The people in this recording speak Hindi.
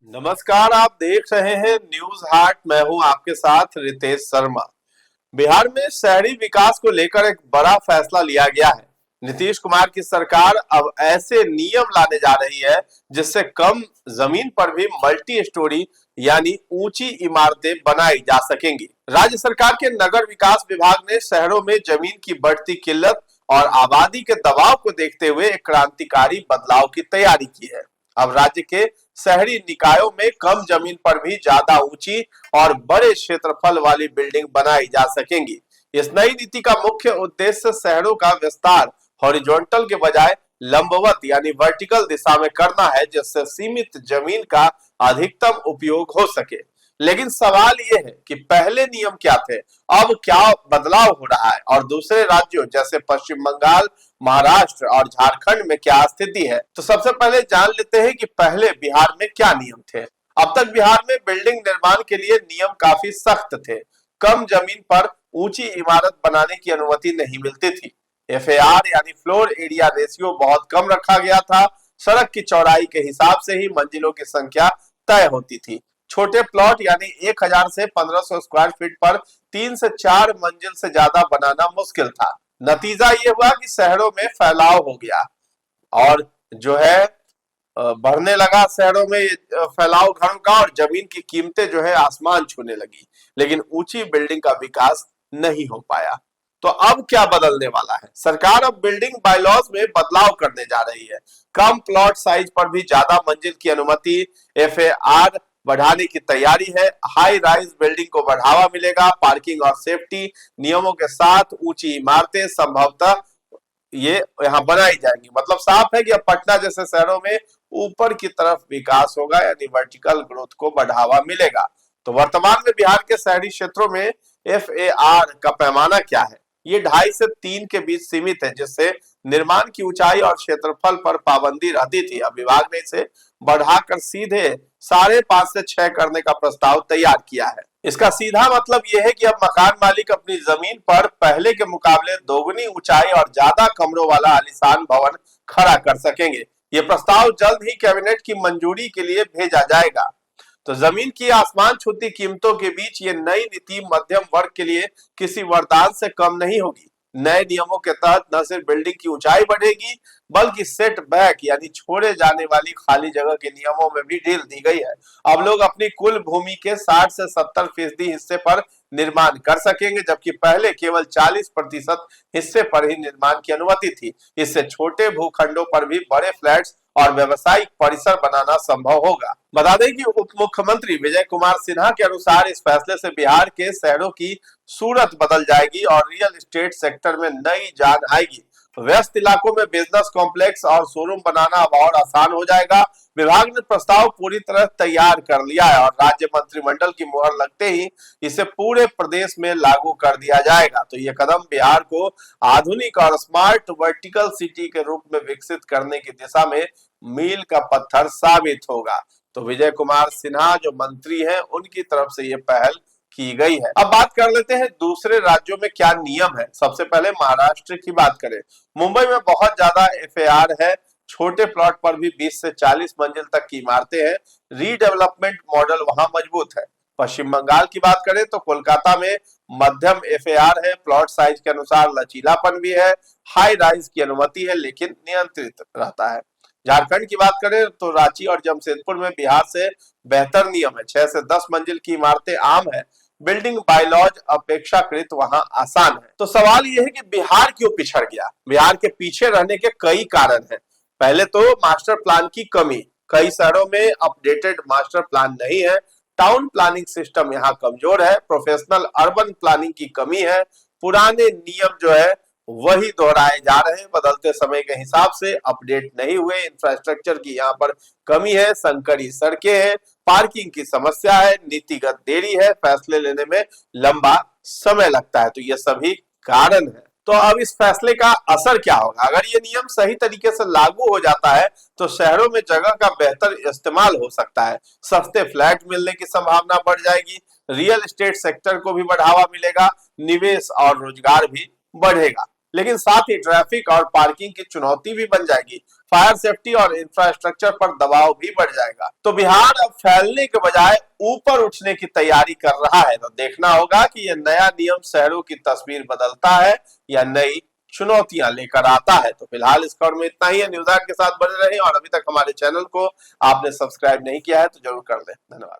नमस्कार, आप देख रहे हैं न्यूज हाट। मैं हूं आपके साथ रितेश शर्मा। बिहार में शहरी विकास को लेकर एक बड़ा फैसला लिया गया है। नीतीश कुमार की सरकार अब ऐसे नियम लाने जा रही है जिससे कम जमीन पर भी मल्टी स्टोरी यानी ऊंची इमारतें बनाई जा सकेंगी। राज्य सरकार के नगर विकास विभाग ने शहरों में जमीन की बढ़ती किल्लत और आबादी के दबाव को देखते हुए एक क्रांतिकारी बदलाव की तैयारी की है। अब राज्य के शहरी निकायों में कम जमीन पर भी ज्यादा ऊंची और बड़े क्षेत्रफल वाली बिल्डिंग बनाई जा सकेंगी। इस नई नीति का मुख्य उद्देश्य शहरों का विस्तार हॉरिजॉन्टल के बजाय लंबवत यानी वर्टिकल दिशा में करना है, जिससे सीमित जमीन का अधिकतम उपयोग हो सके। लेकिन सवाल ये है कि पहले नियम क्या थे, अब क्या बदलाव हो रहा है और दूसरे राज्यों जैसे पश्चिम बंगाल, महाराष्ट्र और झारखंड में क्या स्थिति है। तो सबसे पहले जान लेते हैं कि पहले बिहार में क्या नियम थे। अब तक बिहार में बिल्डिंग निर्माण के लिए नियम काफी सख्त थे। कम जमीन पर ऊंची इमारत बनाने की अनुमति नहीं मिलती थी। एफएआर यानी फ्लोर एरिया रेशियो बहुत कम रखा गया था। सड़क की चौड़ाई के हिसाब से ही मंजिलों की संख्या तय होती थी। छोटे प्लॉट यानी 1000 से 1500 स्क्वायर फीट पर 3 से 4 मंजिल से ज्यादा बनाना मुश्किल था। नतीजा ये हुआ कि शहरों में फैलाव हो गया और जो है बढ़ने लगा शहरों में फैलाव घरों का, और जमीन की कीमतें जो है आसमान छूने लगी। लेकिन ऊंची बिल्डिंग का विकास नहीं हो पाया। तो अब क्या बदलने वाला है? सरकार अब बिल्डिंग बायलॉज में बदलाव करने जा रही है। कम प्लॉट साइज पर भी ज्यादा मंजिल की अनुमति, एफएआर बढ़ाने की तैयारी है। हाई राइज बिल्डिंग को बढ़ावा मिलेगा। पार्किंग और सेफ्टी नियमों के साथ ऊंची इमारतें संभवतः ये यहाँ बनाई जाएंगी। मतलब साफ है कि अब पटना जैसे शहरों में ऊपर की तरफ विकास होगा, यानी वर्टिकल ग्रोथ को बढ़ावा मिलेगा। तो वर्तमान में बिहार के शहरी क्षेत्रों में एफएआर का पैमाना क्या है? ये 2.5 से 3 के बीच सीमित है, जिससे निर्माण की ऊंचाई और क्षेत्रफल पर पाबंदी रहती थी। अब विभाग ने इसे बढ़ाकर सीधे 5.5 से 6 करने का प्रस्ताव तैयार किया है। इसका सीधा मतलब यह है कि अब मकान मालिक अपनी जमीन पर पहले के मुकाबले दोगुनी ऊंचाई और ज्यादा कमरों वाला आलीशान भवन खड़ा कर सकेंगे। ये प्रस्ताव जल्द ही कैबिनेट की मंजूरी के लिए भेजा जाएगा। तो जमीन की आसमान छूती कीमतों के बीच ये नई नीति मध्यम वर्ग के लिए किसी वरदान से कम नहीं होगी। नए नियमों के तहत न सिर्फ बिल्डिंग की ऊंचाई बढ़ेगी, बल्कि सेट बैक यानी छोड़े जाने वाली खाली जगह के नियमों में भी ढील दी गई है। अब लोग अपनी कुल भूमि के 60 से 70% हिस्से पर निर्माण कर सकेंगे, जबकि पहले केवल 40% हिस्से पर ही निर्माण की अनुमति थी। इससे छोटे भूखंडों पर भी बड़े फ्लैट्स और व्यवसायिक परिसर बनाना संभव होगा। बता दें कि उप मुख्यमंत्री विजय कुमार सिन्हा के अनुसार इस फैसले से बिहार के शहरों की सूरत बदल जाएगी और रियल एस्टेट सेक्टर में नई जान आएगी। व्यस्त इलाकों में बिजनेस कॉम्प्लेक्स और शोरूम बनाना अब और आसान हो जाएगा। विभाग ने प्रस्ताव पूरी तरह तैयार कर लिया है और राज्य मंत्रिमंडल की मुहर लगते ही इसे पूरे प्रदेश में लागू कर दिया जाएगा। तो ये कदम बिहार को आधुनिक और स्मार्ट वर्टिकल सिटी के रूप में विकसित करने की दिशा में मील का पत्थर साबित होगा। तो विजय कुमार सिन्हा जो मंत्री हैं, उनकी तरफ से ये पहल की गई है। अब बात कर लेते हैं दूसरे राज्यों में क्या नियम है। सबसे पहले महाराष्ट्र की बात करें। मुंबई में बहुत ज्यादा एफएआर है। छोटे प्लॉट पर भी 20 से 40 मंजिल तक की इमारतें हैं। रीडेवलपमेंट मॉडल वहां मजबूत है। पश्चिम बंगाल की बात करें तो कोलकाता में मध्यम एफएआर है। प्लॉट साइज के अनुसार लचीलापन भी है। हाई राइज की अनुमति है, लेकिन नियंत्रित रहता है। झारखंड की बात करें तो रांची और जमशेदपुर में बिहार से बेहतर नियम है। 6 से 10 मंजिल की इमारतें आम है। बिल्डिंग बायलॉज अपेक्षाकृत वहां आसान है। तो सवाल यह है कि बिहार क्यों पिछड़ गया? बिहार के पीछे रहने के कई कारण हैं। पहले तो मास्टर प्लान की कमी। कई शहरों में अपडेटेड मास्टर प्लान नहीं है। टाउन प्लानिंग सिस्टम यहाँ कमजोर है। प्रोफेशनल अर्बन प्लानिंग की कमी है। पुराने नियम जो है वही दोहराए जा रहे हैं, बदलते समय के हिसाब से अपडेट नहीं हुए। इंफ्रास्ट्रक्चर की यहाँ पर कमी है। संकरी सड़कें हैं। पार्किंग की समस्या है। नीतिगत देरी है। फैसले लेने में लंबा समय लगता है। तो ये सभी कारण है। तो अब इस फैसले का असर क्या होगा? अगर ये नियम सही तरीके से लागू हो जाता है तो शहरों में जगह का बेहतर इस्तेमाल हो सकता है। सस्ते फ्लैट मिलने की संभावना बढ़ जाएगी। रियल एस्टेट सेक्टर को भी बढ़ावा मिलेगा। निवेश और रोजगार भी बढ़ेगा। लेकिन साथ ही ट्रैफिक और पार्किंग की चुनौती भी बन जाएगी। फायर सेफ्टी और इंफ्रास्ट्रक्चर पर दबाव भी बढ़ जाएगा। तो बिहार अब फैलने के बजाय ऊपर उठने की तैयारी कर रहा है। तो देखना होगा कि यह नया नियम शहरों की तस्वीर बदलता है या नई चुनौतियां लेकर आता है। तो फिलहाल इस खबर में इतना ही है। न्यूज़ 8 के साथ बने रहें और अभी तक हमारे चैनल को आपने सब्सक्राइब नहीं किया है तो जरूर कर दें। धन्यवाद।